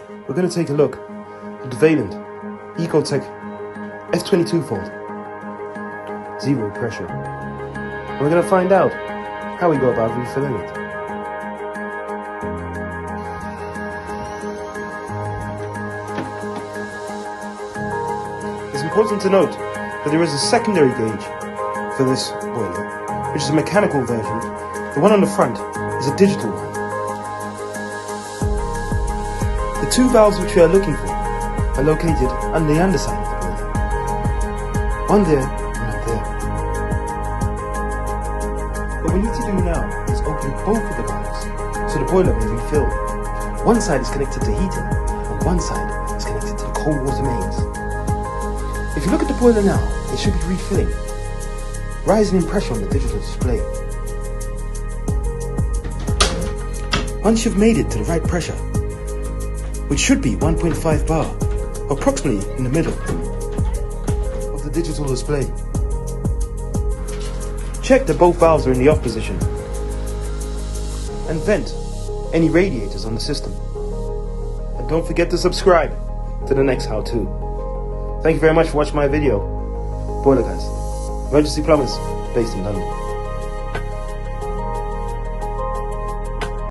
we're going to take a look at the Vaillant Eco Tec f22 fault, zero pressure. And we're going to find out how we go about refilling it. It's important to note that there is a secondary gauge for this boiler, which is a mechanical version. The one on the front is a digital one. The two valves which we are looking for are located on the underside of the boiler. One there, and one there. What we need to do now is open both of the valves so the boiler may refill. One side is connected to heating, and one side is connected to the cold water mains. If you look at the boiler now, it should be refilling, rising in pressure on the digital display. Once you've made it to the right pressure, which should be 1.5 bar, approximately in the middle of the digital display, check that both valves are in the off position and vent any radiators on the system. And don't forget to subscribe to the next how-to. Thank you very much for watching my video. Boiler Guys, emergency plumbers based in London.